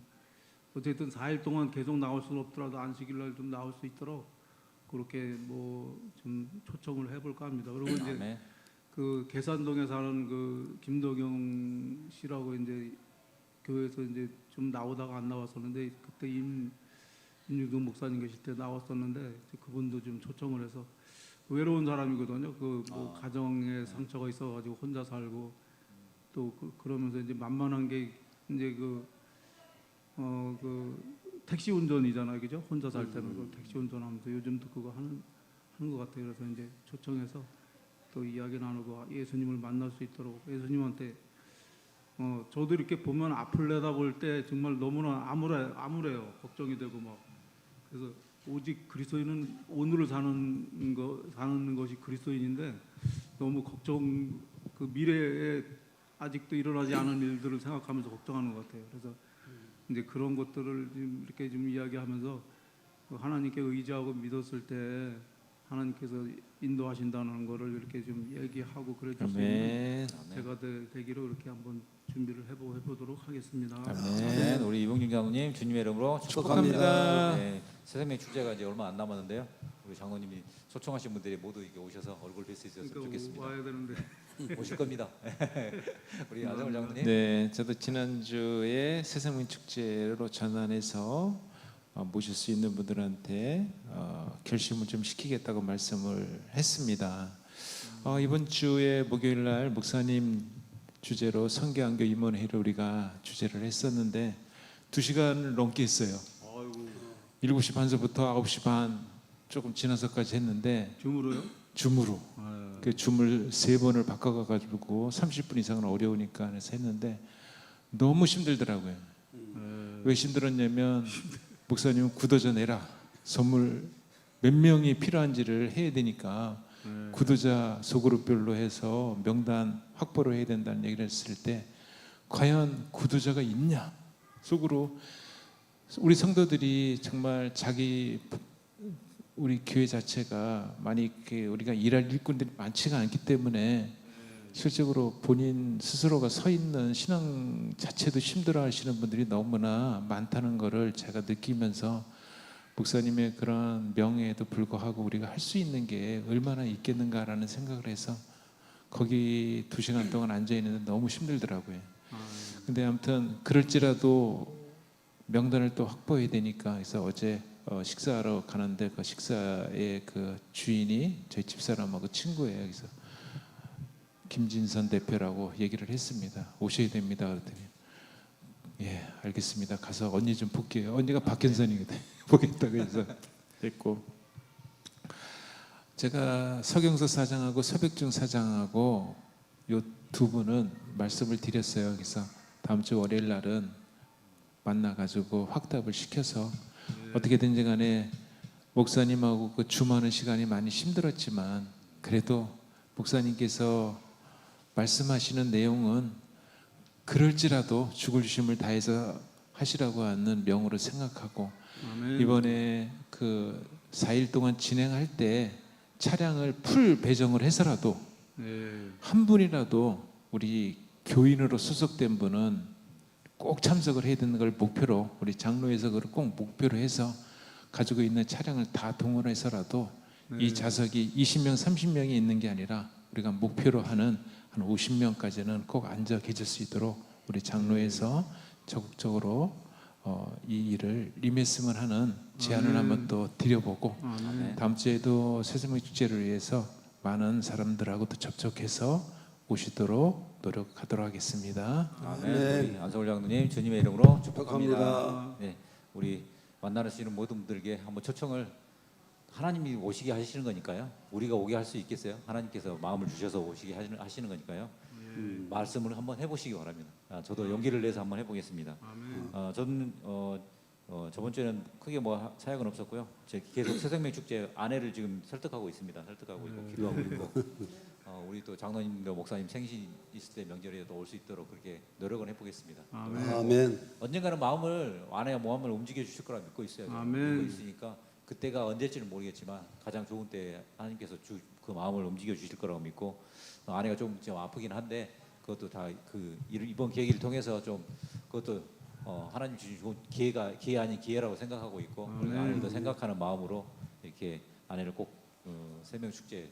어쨌든 4일 동안 계속 나올 수는 없더라도 안식일 날 좀 나올 수 있도록 그렇게 뭐 좀 초청을 해볼까 합니다. 그리고 이제 아멘. 그 계산동에 사는 그 김도경 씨라고 이제 교회에서 이제 좀 나오다가 안 나왔었는데 그때 임유경 목사님 계실 때 나왔었는데 그분도 좀 초청을 해서 외로운 사람이거든요. 뭐 가정에 상처가 있어가지고 혼자 살고 또 그러면서 이제 만만한 게 이제 그 택시 운전이잖아요, 그죠? 혼자 살 때는 그 택시 운전하면서 요즘도 그거 하는 것 같아요. 그래서 이제 초청해서 또 이야기 나누고 예수님을 만날 수 있도록 예수님한테 저도 이렇게 보면 앞을 내다볼 때 정말 너무나 암울해요. 걱정이 되고 막 그래서 오직 그리스도인은 오늘을 사는 것이 그리스도인인데 너무 걱정 그 미래에 아직도 일어나지 않은 일들을 생각하면서 걱정하는 것 같아요. 그래서 이제 그런 것들을 좀 이렇게 좀 이야기하면서 하나님께 의지하고 믿었을 때 하나님께서 인도하신다는 거를 이렇게 좀 얘기하고 그래 주시면 제가 되기로 이렇게 한번 준비를 해보도록 하겠습니다. 아멘. 우리 이병준 장로님 주님의 이름으로 축복합니다. 축복합니다. 네, 새생명 축제가 이제 얼마 안 남았는데요. 우리 장로님이 초청하신 분들이 모두 이렇게 오셔서 얼굴 뵐 수 있었으면 그러니까 좋겠습니다. 와야 되는데 오실 겁니다. 우리 아정을 장로님. 네, 저도 지난주에 새생명 축제로 전환해서 모실 수 있는 분들한테 결심을 좀 시키겠다고 말씀을 했습니다. 이번 주에 목요일 날 목사님 주제로 성경학교 임원회를 우리가 주제를 했었는데 2시간을 넘게 했어요. 7시 반서부터 9시 반 조금 지나서까지 했는데 줌으로요? 줌으로 아, 그 줌을 3번을 바꿔가지고 30분 이상은 어려우니까 해서 했는데 너무 힘들더라고요. 왜 힘들었냐면 목사님 구도자 내라 선물 몇 명이 필요한지를 해야 되니까 구도자 소그룹별로 해서 명단 확보를 해야 된다는 얘기를 했을 때 과연 구도자가 있냐 속으로 우리 성도들이 정말 자기 우리 교회 자체가 많이 이렇게 우리가 일할 일꾼들이 많지가 않기 때문에 실적으로 본인 스스로가 서 있는 신앙 자체도 힘들어하시는 분들이 너무나 많다는 것을 제가 느끼면서 목사님의 그런 명예에도 불구하고 우리가 할 수 있는 게 얼마나 있겠는가라는 생각을 해서 거기 2시간 동안 앉아 있는데 너무 힘들더라고요. 근데 아무튼 그럴지라도 명단을 또 확보해야 되니까 그래서 어제 식사하러 가는데 그 식사의 그 주인이 저희 집사람하고 친구예요. 그래서 김진선 대표라고 얘기를 했습니다. 오셔야 됩니다. 그랬더니 예 알겠습니다. 가서 언니 좀 볼게요. 언니가 박현선이거든. 보겠다고 해서 했고 제가 서경서 사장하고 서백중 사장하고 요 두 분은 말씀을 드렸어요. 그래서 다음 주 월요일 날은 만나가지고 확답을 시켜서 어떻게든지 간에 목사님하고 그 주무하는 시간이 많이 힘들었지만 그래도 목사님께서 말씀하시는 내용은 그럴지라도 죽을 힘을 다해서 하시라고 하는 명으로 생각하고 아멘. 이번에 그 4일 동안 진행할 때 차량을 풀 배정을 해서라도 네. 한 분이라도 우리 교인으로 소속된 분은 꼭 참석을 해야 되는 걸 목표로 우리 장로에서 그걸 꼭 목표로 해서 가지고 있는 차량을 다 동원해서라도 이 좌석이 20명, 30명이 있는 게 아니라 우리가 목표로 하는 한 50명까지는 꼭 앉아 계실 수 있도록 우리 장로에서 적극적으로 이 일을 리메스만 하는 제안을 한번 또 드려보고 아멘. 다음 주에도 새생명 축제를 위해서 많은 사람들하고도 접촉해서 오시도록 노력하도록 하겠습니다. 아멘. 우리 안성울 장로님 주님의 이름으로 축복합니다. 축복합니다. 네, 우리 만나시는 모든 분들에게 한번 초청을 하나님이 오시게 하시는 거니까요. 우리가 오게 할 수 있겠어요? 하나님께서 마음을 주셔서 오시게 하시는 거니까요. 말씀을 한번 해보시기 바랍니다. 저도 용기를 내서 한번 해보겠습니다. 아멘. 저는 저번 주에는 크게 뭐 사역은 없었고요. 제가 계속 새생명 축제 아내를 지금 설득하고 있습니다. 설득하고 있고 기도하고 있고 우리 또 장로님과 목사님 생신 있을 때 명절에 또 올 수 있도록 그렇게 노력을 해보겠습니다. 아멘. 아멘. 언젠가는 아내와 마음을 움직여 주실 거라 믿고 있어요. 저는. 아멘. 믿고 있으니까 그때가 언제일지는 모르겠지만 가장 좋은 때 하나님께서 그 마음을 움직여 주실 거라고 믿고 아내가 좀 아프긴 한데 그것도 다 그 이번 계기를 통해서 좀 그것도 하나님 주신 좋은 기회 아닌 기회라고 생각하고 있고 그리고 아내를 더 생각하는 마음으로 이렇게 아내를 꼭 새명 축제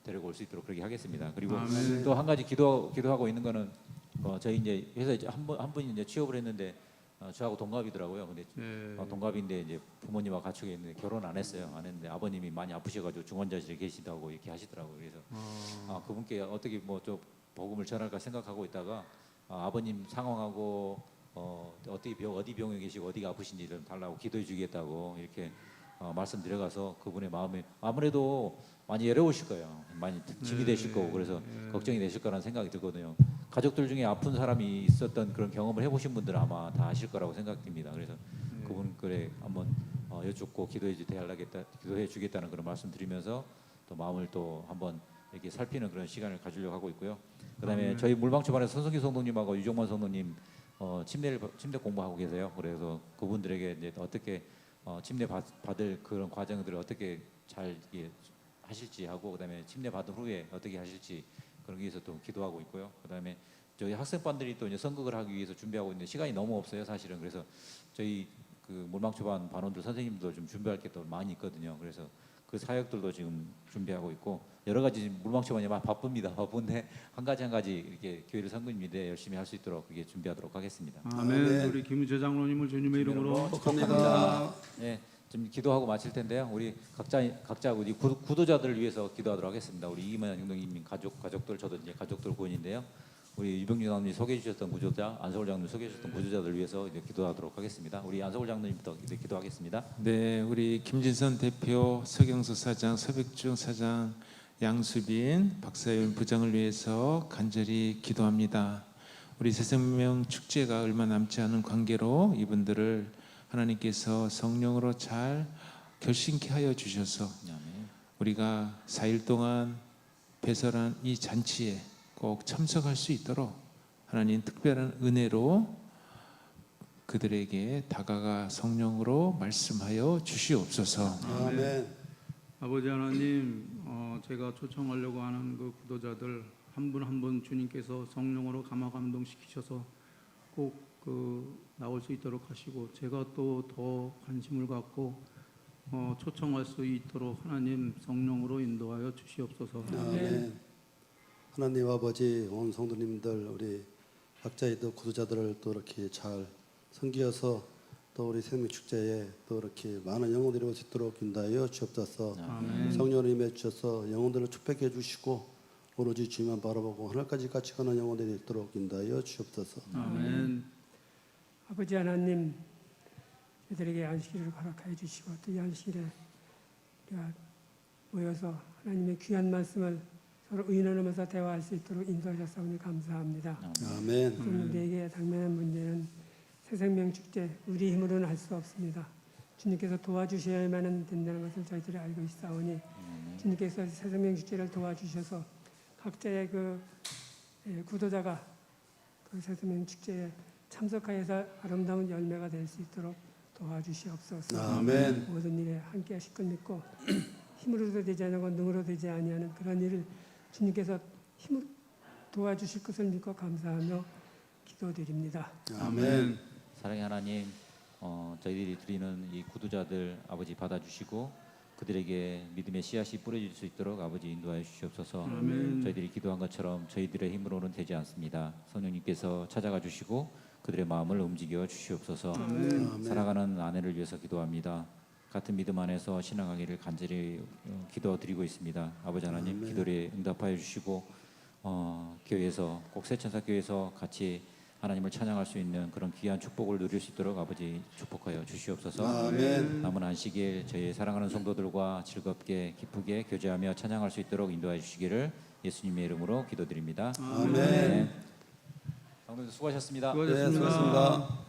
데리고 올 수 있도록 그렇게 하겠습니다. 그리고 아멘. 또 한 가지 기도하고 있는 거는 저희 이제 회사에 한 분이 이제 취업을 했는데 저하고 동갑이더라고요. 근데 네. 동갑인데 이제 부모님하고 같이 있는데 결혼 안 했어요. 안 했는데 아버님이 많이 아프셔가지고 중환자실에 계시다고 이렇게 하시더라고요. 그래서 그분께 어떻게 뭐 좀 복음을 전할까 생각하고 있다가 아버님 상황하고 어디 병원에 계시고 어디가 아프신지 좀 달라고 기도해 주겠다고 이렇게 말씀드려가서 그분의 마음이 아무래도 많이 외로우실 거예요. 많이 짐이 되실 거고 그래서 걱정이 되실 거라는 생각이 들거든요. 가족들 중에 아픈 사람이 있었던 그런 경험을 해보신 분들은 아마 다 아실 거라고 생각됩니다. 그래서 그분 그래 한번 여쭙고 기도해 주겠다는 그런 말씀드리면서 또 마음을 또 한번 이렇게 살피는 그런 시간을 가지려고 하고 있고요. 그다음에 저희 물방초반에서 손성기 성도님하고 유종만 성도님 침대 공부하고 계세요. 그래서 그분들에게 이제 어떻게 침대 받을 그런 과정들을 어떻게 잘 하실지 하고 그다음에 침대 받은 후에 어떻게 하실지 그런 위해서 또 기도하고 있고요. 그다음에 저희 학생반들이 또 이제 선거를 하기 위해서 준비하고 있는데 시간이 너무 없어요, 사실은. 그래서 저희 그 물방초반 반원들 선생님도 좀 준비할 게 또 많이 있거든요. 그래서 그 사역들도 지금 준비하고 있고 여러 가지 물방초반이 막 바쁩니다. 바쁜데 한 가지 이렇게 교회를 선교인데 열심히 할 수 있도록 그게 준비하도록 하겠습니다. 아멘. 우리 김은재 장로님을 주님의 이름으로 축복합니다. 네, 좀 기도하고 마칠 텐데요. 우리 각자 우리 구도자들을 위해서 기도하도록 하겠습니다. 우리 이만영 형님 가족들 저도 이제 가족들 구원인데요. 우리 유병준 장로님 소개해 주셨던 구조자, 안석월 장로님 소개해 주셨던 구조자들 위해서 이제 기도하도록 하겠습니다. 우리 안석월 장로님부터 이제 기도하겠습니다. 네, 우리 김진선 대표, 서경수 사장, 서백중 사장, 양수빈, 박사윤 부장을 위해서 간절히 기도합니다. 우리 새생명 축제가 얼마 남지 않은 관계로 이분들을 하나님께서 성령으로 잘 결심케 하여 주셔서 아멘. 우리가 4일 동안 배설한 이 잔치에 꼭 참석할 수 있도록 하나님 특별한 은혜로 그들에게 다가가 성령으로 말씀하여 주시옵소서. 아멘. 아버지 하나님, 제가 초청하려고 하는 그 구도자들 한 분 한 분 주님께서 성령으로 감화 감동시키셔서 꼭 나올 수 있도록 하시고, 제가 또 더 관심을 갖고 초청할 수 있도록 하나님 성령으로 인도하여 주시옵소서. 아멘. 하나님 아버지, 온 성도님들, 우리 각자의 또 구도자들을 또 이렇게 잘 섬기어서 또 우리 생명 축제에 또 이렇게 많은 영혼들이 올 수 있도록 인도하여 주옵소서. 아멘. 성령을 임해 주셔서 영혼들을 축복해 주시고 오로지 주님만 바라보고 하늘까지 같이 가는 영혼들이 있도록 인도하여 주옵소서. 아멘. 아버지 하나님, 저들에게 안식일을 허락하여 주시고 또 이 안식일에 우리가 모여서 하나님의 귀한 말씀을 서로 의논하면서 대화할 수 있도록 인도하셨사오니 감사합니다. 아멘. 그럼 우리에게 당면한 문제는 새생명 축제, 우리 힘으로는 할 수 없습니다. 주님께서 도와주셔야만 된다는 것을 저희들이 알고 있사오니 주님께서 새생명 축제를 도와주셔서 각자의 구도자가 그 새생명 축제에 참석하여서 아름다운 열매가 될 수 있도록 도와주시옵소서. 아멘. 모든 일에 함께 하실 걸 믿고 힘으로도 되지 않고 능으로 되지 아니하는 그런 일을 주님께서 힘으로 도와주실 것을 믿고 감사하며 기도드립니다. 아멘. 사랑의 하나님, 저희들이 드리는 이 구두자들 아버지 받아주시고 그들에게 믿음의 씨앗이 뿌려질 수 있도록 아버지 인도하여 주시옵소서. 아멘. 저희들이 기도한 것처럼 저희들의 힘으로는 되지 않습니다. 성령님께서 찾아가 주시고 그들의 마음을 움직여 주시옵소서. 아멘. 살아가는 아내를 위해서 기도합니다. 같은 믿음 안에서 신앙하기를 간절히 기도드리고 있습니다. 아버지 하나님, 아멘. 기도에 응답하여 주시고 교회에서 꼭 새천사 교회에서 같이 하나님을 찬양할 수 있는 그런 귀한 축복을 누릴 수 있도록 아버지 축복하여 주시옵소서. 아멘. 남은 안식일 저희 사랑하는 성도들과 즐겁게 기쁘게 교제하며 찬양할 수 있도록 인도해 주시기를 예수님의 이름으로 기도드립니다. 아멘. 성도들 수고하셨습니다. 네, 수고하셨습니다. 수고하셨습니다.